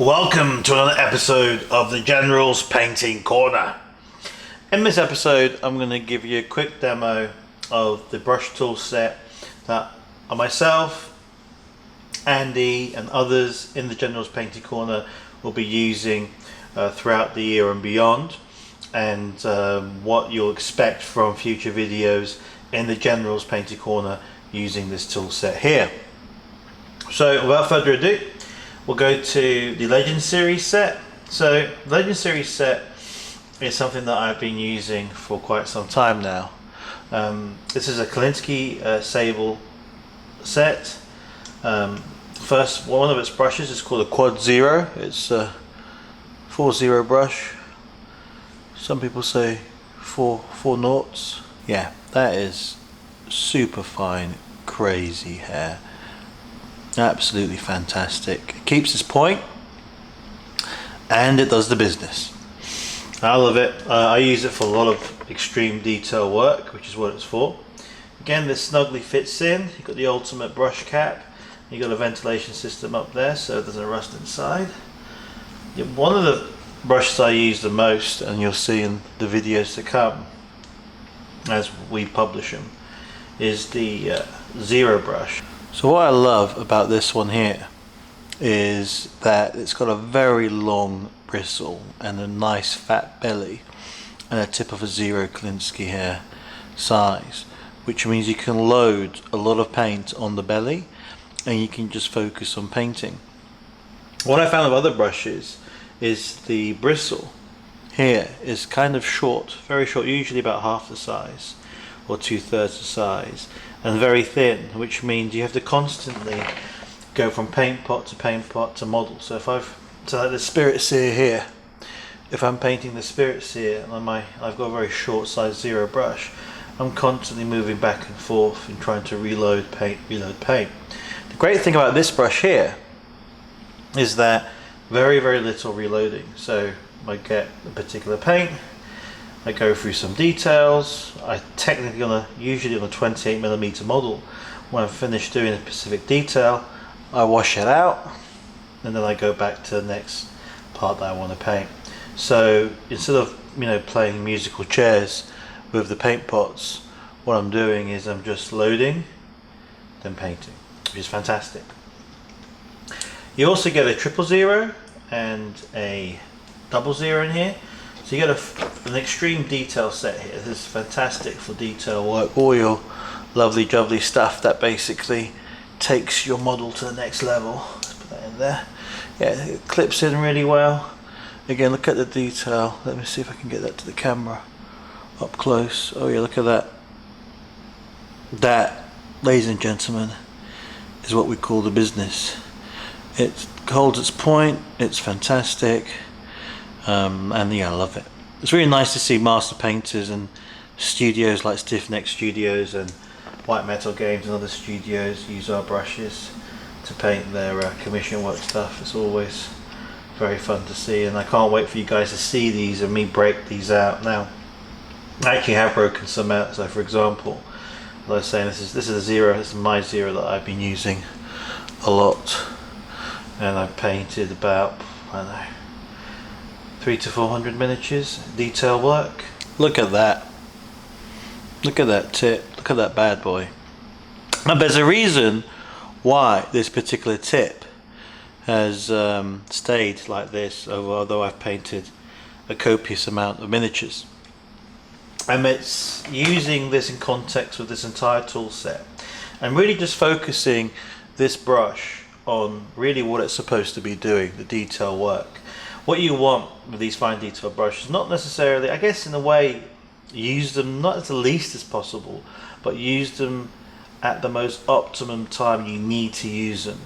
Welcome to another episode of the General's Painting Corner. In this episode I'm going to give you a quick demo of the brush tool set that myself, Andy and others in the General's Painting Corner will be using throughout the year and beyond, and what you'll expect from future videos in the General's Painting Corner using this tool set here. So without further ado, we'll go to the Legend Series set. So Legend Series set is something that I've been using for quite some time now. This is a Kolinsky Sable set. First, one of its brushes is called a Quad Zero. It's a 4-0 brush. Some people say 4 noughts. Yeah, that is super fine, crazy hair. Absolutely fantastic. It keeps its point and it does the business. I love it. I use it for a lot of extreme detail work, which is what it's for. Again, this snugly fits in. You've got the ultimate brush cap. You've got a ventilation system up there so it doesn't rust inside. One of the brushes I use the most, and you'll see in the videos to come as we publish them, is the Zero brush. So what I love about this one here is that it's got a very long bristle and a nice fat belly and a tip of a 0 Kolinsky hair size, which means you can load a lot of paint on the belly and you can just focus on painting. What I found with other brushes is the bristle here is kind of short, very short, usually about half the size or 2/3 the size, and very thin, which means you have to constantly go from paint pot to model. So if like the Spirit Seer here, if I'm painting the Spirit Seer and I've got a very short size 0 brush, I'm constantly moving back and forth and trying to reload paint. The great thing about this brush here is that very little reloading. So I get a particular paint, I go through some details. I technically usually on a 28mm model. When I'm finished doing a specific detail, I wash it out, and then I go back to the next part that I want to paint. So instead of playing musical chairs with the paint pots, what I'm doing is I'm just loading, then painting, which is fantastic. You also get a 000 and a 000 in here. So you get an extreme detail set here. This is fantastic for detail work, all your lovely jubbly stuff that basically takes your model to the next level. Let's put that in there. Yeah, it clips in really well. Again, look at the detail. Let me see if I can get that to the camera up close. Oh yeah, look at that. That, ladies and gentlemen, is what we call the business. It holds its point, it's fantastic. And yeah, I love it. It's really nice to see master painters and studios like Stiff Neck Studios and White Metal Games and other studios use our brushes to paint their commission work stuff. It's always very fun to see, and I can't wait for you guys to see these and me break these out. Now, I actually have broken some out. So for example, as I was saying, this is a 0, this is my 0 that I've been using a lot, and I've painted about, I don't know, 300 to 400 miniatures detail work. Look at that. Look at that tip. Look at that bad boy. Now there's a reason why this particular tip has stayed like this, although I've painted a copious amount of miniatures. And it's using this in context with this entire tool set and really just focusing this brush on really what it's supposed to be doing, the detail work. What you want with these fine detail brushes, not necessarily, I guess in a way, use them not as the least as possible, but use them at the most optimum time you need to use them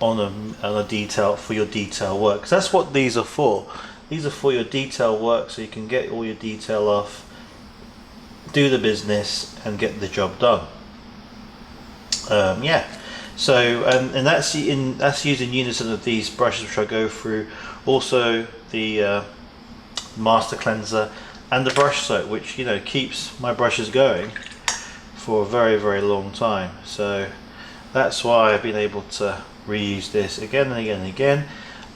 on a detail, for your detail work. Because that's what these are for. These are for your detail work, so you can get all your detail off, do the business, and get the job done. Yeah. So and that's using Unison of these brushes, which I go through. Also the master cleanser and the brush soap, which keeps my brushes going for a very long time. So that's why I've been able to reuse this again and again and again.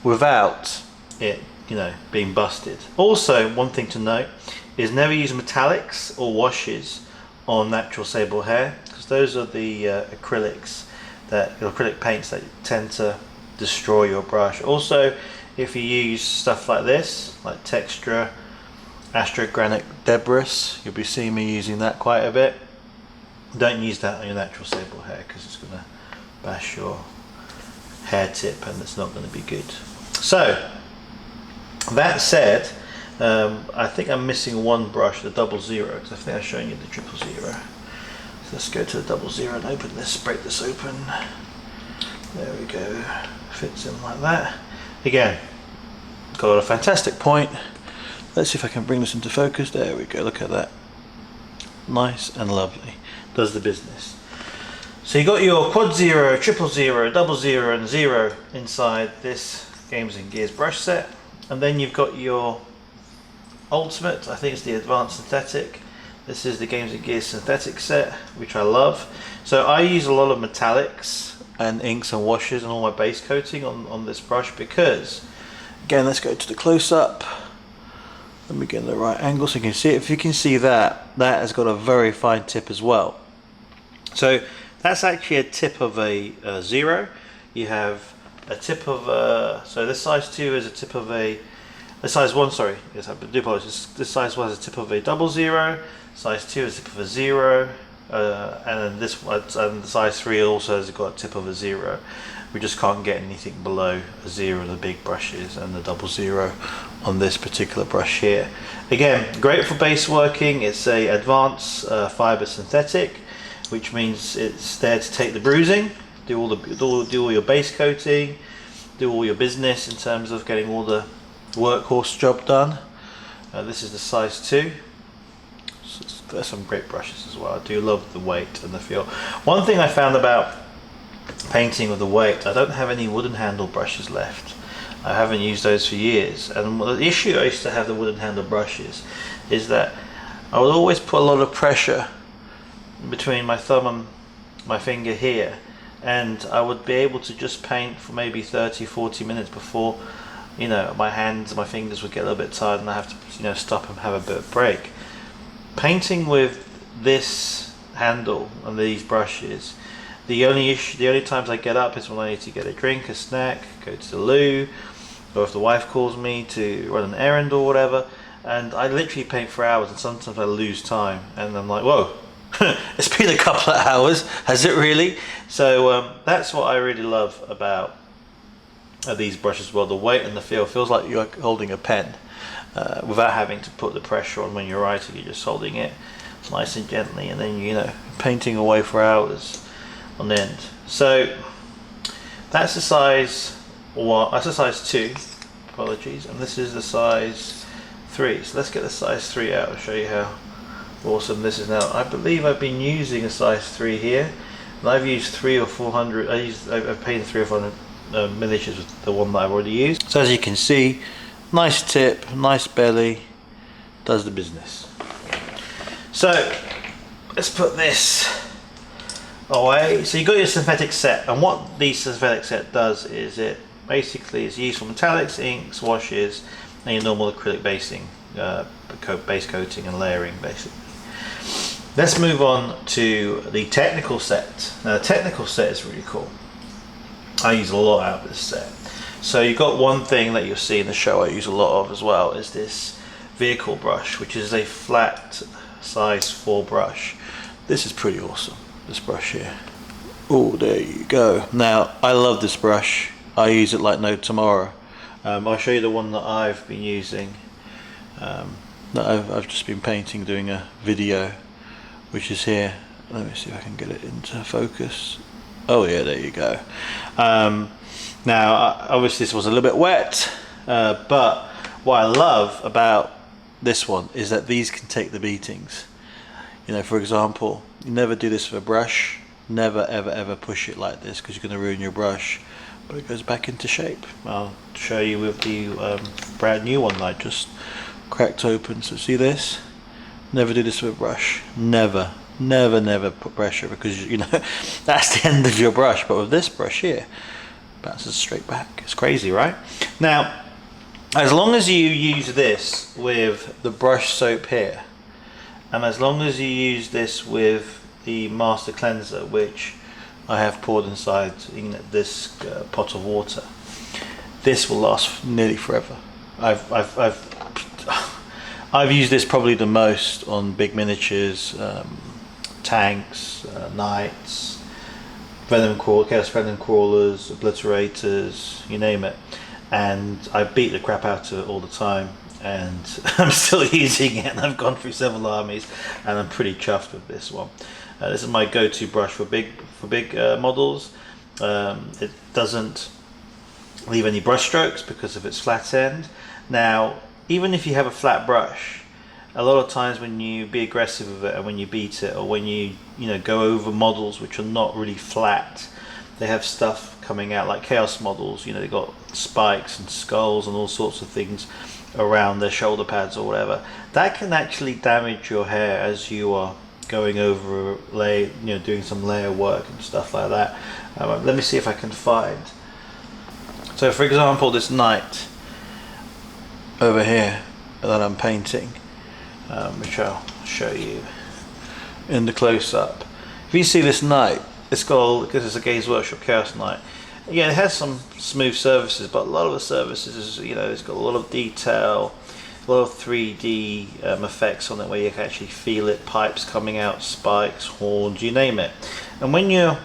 without it, you know, being busted. Also, one thing to note is never use metallics or washes on natural sable hair, because those are the acrylic paints that tend to destroy your brush. Also, if you use stuff like this, like texture astrogranite debris, you'll be seeing me using that quite a bit. Don't use that on your natural sable hair, because it's going to bash your hair tip and it's not going to be good. So that said, I think I'm missing one brush, the 00, because I think I've shown you the 000. So let's go to the 00 and open this, break this open. There we go, fits in like that. Again, got a fantastic point. Let's see if I can bring this into focus. There we go, look at that. Nice and lovely, does the business. So you got your quad 0, 000, 00 and 0 inside this Games and Gears brush set. And then you've got your ultimate, I think it's the advanced synthetic. This is the Games and Gears synthetic set, which I love. So I use a lot of metallics and inks and washes and all my base coating on this brush, because, again, let's go to the close-up. Let me get in the right angle so you can see it. If you can see that, that has got a very fine tip as well. So that's actually a tip of a 0. You have a tip of so this size 2 is a tip of a size 1, sorry, yes, I do apologize. This size 1 is a tip of a 00, size 2 is a tip of a 0, and then this one, and the size 3 also has got a tip of a 0. We just can't get anything below a 0 in the big brushes, and the 00 on this particular brush here. Again, great for base working. It's a advanced fiber synthetic, which means it's there to take the bruising, do all your base coating, do all your business in terms of getting all the workhorse job done. This is the size 2. So there's some great brushes as well. I do love the weight and the feel. One thing I found about painting with the weight, I don't have any wooden handle brushes left. I haven't used those for years, and the issue I used to have the wooden handle brushes is that I would always put a lot of pressure between my thumb and my finger here, and I would be able to just paint for maybe 30-40 minutes before, you know, my hands and my fingers would get a little bit tired and I have to, you know, stop and have a bit of break. Painting with this handle and these brushes, the only times I get up is when I need to get a drink, a snack, go to the loo, or if the wife calls me to run an errand or whatever, and I literally paint for hours, and sometimes I lose time and I'm like, whoa, it's been a couple of hours, has it really? So that's what I really love about these brushes. Well, the weight and the feel feels like you're holding a pen without having to put the pressure on when you're writing. You're just holding it nice and gently, and then, you know, painting away for hours on end. So that's the size 1. That's the size 2. Apologies, and this is the size 3. So let's get the size 3 out and show you how awesome this is now. I believe I've been using a size 3 here, and I've used 300 or 400. I've painted 300 or 400 miniatures with the one that I've already used. So as you can see, nice tip, nice belly, does the business. So let's put this away. So you got your synthetic set, and what the synthetic set does is it basically is used for metallics, inks, washes, and your normal acrylic basing, base coating and layering basically. Let's move on to the technical set. Now the technical set is really cool. I use a lot out of this set. So you've got one thing that you'll see in the show I use a lot of as well, is this vehicle brush, which is a flat size 4 brush. This is pretty awesome, this brush here. Oh, there you go. Now I love this brush. I use it like no tomorrow. I'll show you the one that I've been using, that I've just been painting, doing a video, which is here. Let me see if I can get it into focus. Oh yeah, there you go. Now obviously this was a little bit wet, but what I love about this one is that these can take the beatings. You know, for example, you never do this with a brush. Never ever ever push it like this, because you're going to ruin your brush, but it goes back into shape. I'll show you with the brand new one that I just cracked open. So see this? Never do this with a brush. Never never put pressure, because, you know, that's the end of your brush. But with this brush here, bounces straight back. It's crazy, right? Now, as long as you use this with the brush soap here, and as long as you use this with the master cleanser, which I have poured inside in this pot of water, this will last nearly forever. I've used this probably the most on big miniatures, tanks, knights, chaos venom crawlers, obliterators, you name it. And I beat the crap out of it all the time, and I'm still using it, and I've gone through several armies, and I'm pretty chuffed with this one. This is my go-to brush for big models. It doesn't leave any brush strokes because of its flat end. Now, even if you have a flat brush, a lot of times when you be aggressive with it and when you beat it, or when you go over models which are not really flat, they have stuff coming out like chaos models. They've got spikes and skulls and all sorts of things around their shoulder pads or whatever. That can actually damage your hair as you are going over doing some layer work and stuff like that. Let me see if I can find. So for example, this knight over here that I'm painting, which I'll show you in the close-up. If you see this knight, it's got, because it's a Games Workshop Chaos Knight, yeah, it has some smooth surfaces, but a lot of the surfaces, it's got a lot of detail, a lot of 3D effects on it where you can actually feel it, pipes coming out, spikes, horns, you name it. And when you're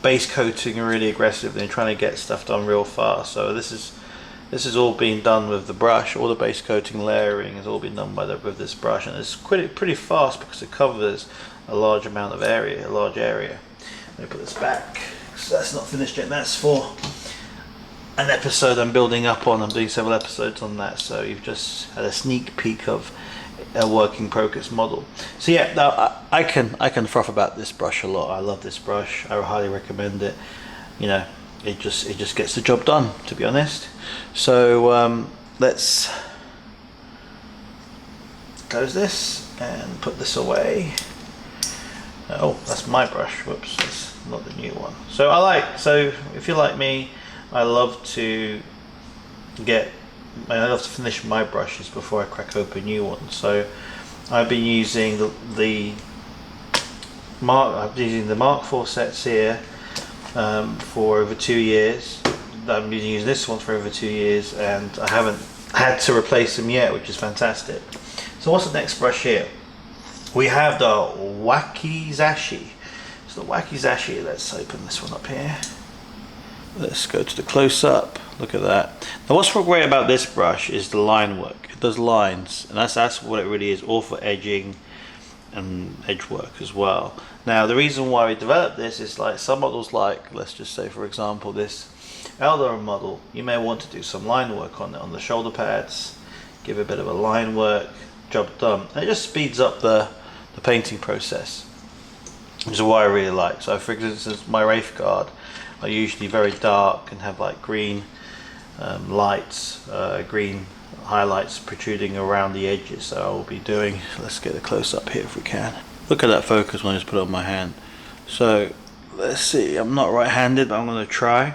base coating and really aggressive, then you're trying to get stuff done real fast. So this is all being done with the brush. All the base coating layering has all been done with this brush, and it's pretty fast because it covers a large amount of area, a large area. Let me put this back, so that's not finished yet. That's for an episode I'm building up on. I'm doing several episodes on that, so you've just had a sneak peek of a working progress model. So yeah, now I can froth about this brush a lot. I love this brush. I highly recommend it. It just gets the job done, to be honest. So let's close this and put this away. Oh, that's my brush. Whoops, that's not the new one. So if you're like me, I love to finish my brushes before I crack open new ones. So I've been using the Mark IV sets here for over 2 years. I've been using this one for over 2 years, and I haven't had to replace them yet, which is fantastic. So what's the next brush here? We have the wakizashi. So the wakizashi, let's open this one up here. Let's go to the close-up. Look at that. Now what's great about this brush is the line work. It does lines, and that's what it really is, all for edging and edge work as well. Now the reason why we developed this is, like some models, like let's just say for example this Eldar model, you may want to do some line work on it, on the shoulder pads, give a bit of a line work, job done. And it just speeds up the painting process, which is what I really like. So for instance, my Wraith Guard are usually very dark and have like green lights, green highlights protruding around the edges. So I'll be doing, let's get a close up here if we can. Look at that focus when I just put it on my hand. So let's see, I'm not right-handed, but I'm going to try.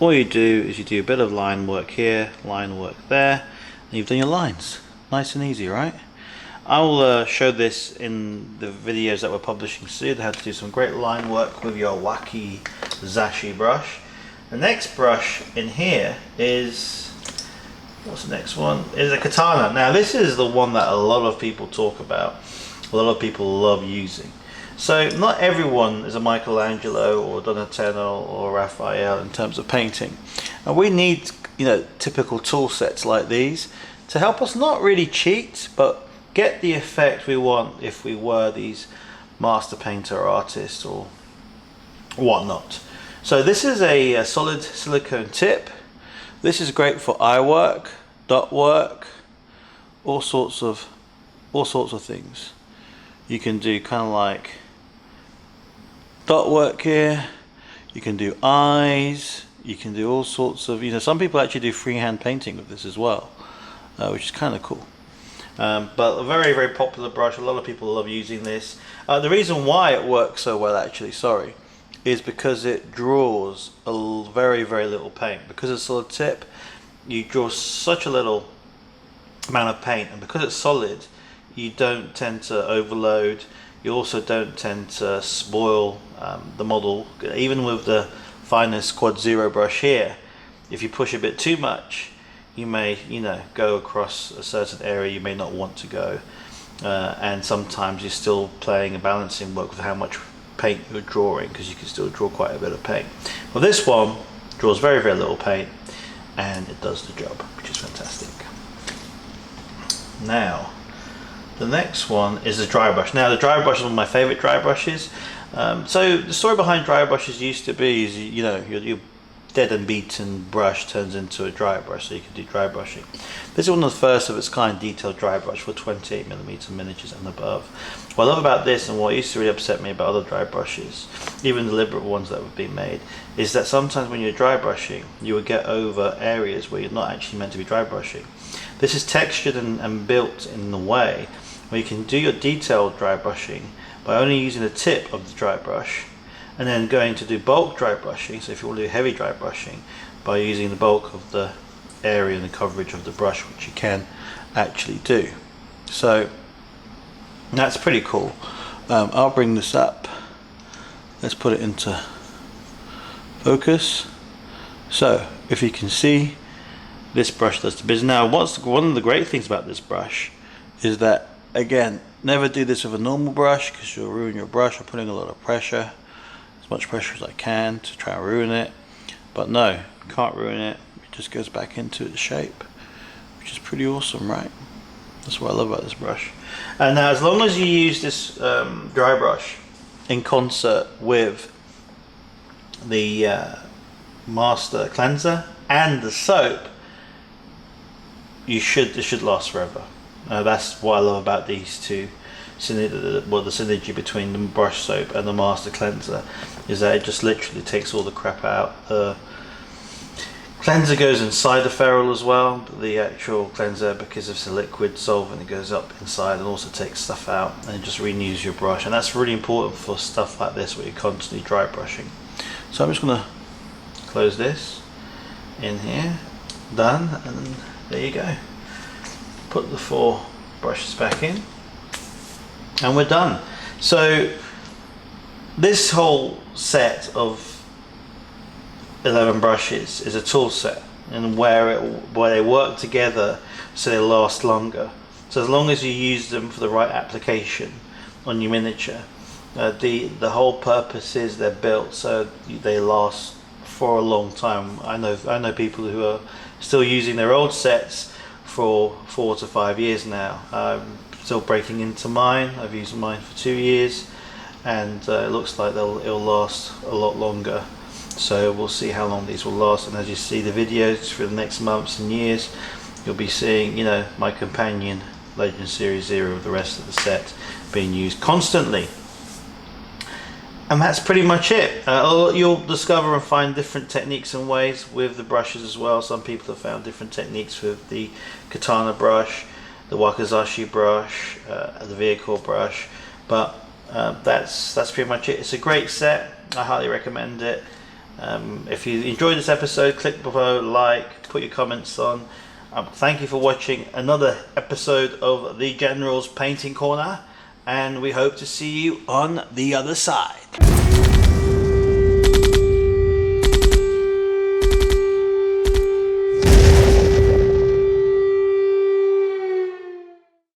All you do is you do a bit of line work here, line work there, and you've done your lines. Nice and easy, right? I'll show this in the videos that we're publishing soon, how to do some great line work with your wakizashi brush. The next brush in here is, what's the next one? Is a katana. Now this is the one that a lot of people talk about, a lot of people love using. So not everyone is a Michelangelo or Donatello or Raphael in terms of painting, and we need typical tool sets like these to help us not really cheat, but get the effect we want if we were these master painter artists or whatnot. So this is a solid silicone tip. This is great for eye work, dot work, all sorts of things. You can do kind of like dot work here, you can do eyes, you can do all sorts of, some people actually do freehand painting with this as well, which is kind of cool. But a very, very popular brush. A lot of people love using this. The reason why it works so well, actually, is because it draws a very little paint. Because it's solid tip, you draw such a little amount of paint, and because it's solid, you don't tend to overload. You also don't tend to spoil the model. Even with the finest Quad Zero brush here, if you push a bit too much, you may, go across a certain area you may not want to go, and sometimes you're still playing a balancing work with how much paint you're drawing, because you can still draw quite a bit of paint. Well, this one draws very little paint, and it does the job, which is fantastic. Now, the next one is the dry brush. Now, the dry brush is one of my favorite dry brushes. So the story behind dry brushes used to be is, your dead and beaten brush turns into a dry brush, so you can do dry brushing. This is one of the first of its kind detailed dry brush for 28mm miniatures and above. What I love about this, and what used to really upset me about other dry brushes, even deliberate ones that have been made, is that sometimes when you're dry brushing, you would get over areas where you're not actually meant to be dry brushing. This is textured and built in a way where you can do your detailed dry brushing by only using the tip of the dry brush, and then going to do bulk dry brushing, so if you want to do heavy dry brushing, by using the bulk of the area and the coverage of the brush, which you can actually do. So that's pretty cool. I'll bring this up. Let's put it into focus. So if you can see, this brush does the business. Now, one of the great things about this brush is that, again, never do this with a normal brush, because you'll ruin your brush. I'm putting a lot of pressure, as much pressure as I can, to try and ruin it. But no, can't ruin it. It just goes back into its shape, which is pretty awesome, right? That's what I love about this brush. And now, as long as you use this dry brush in concert with the master cleanser and the soap, this should last forever. That's what I love about these two. The synergy between the brush soap and the master cleanser is that it just literally takes all the crap out. The cleanser goes inside the ferrule as well, but the actual cleanser, because it's a liquid solvent, it goes up inside and also takes stuff out, and it just renews your brush. And that's really important for stuff like this where you're constantly dry brushing. So I'm just going to close this in here, done, and there you go. Put the 4 brushes back in, and we're done. So this whole set of 11 brushes is a tool set, and where they work together so they last longer. So as long as you use them for the right application on your miniature, the whole purpose is they're built so they last for a long time. I know people who are still using their old sets for 4 to 5 years now. I'm still breaking into mine. I've used mine for 2 years, and it looks like it'll last a lot longer. So we'll see how long these will last, and as you see the videos for the next months and years, you'll be seeing, my companion Legend Series 0 with the rest of the set being used constantly. And that's pretty much it. You'll discover and find different techniques and ways with the brushes as well. Some people have found different techniques with the katana brush, the wakizashi brush, the vehicle brush, but that's pretty much it. It's a great set. I highly recommend it. If you enjoyed this episode, click below, like, put your comments on. Thank you for watching another episode of the General's Painting Corner, and we hope to see you on the other side.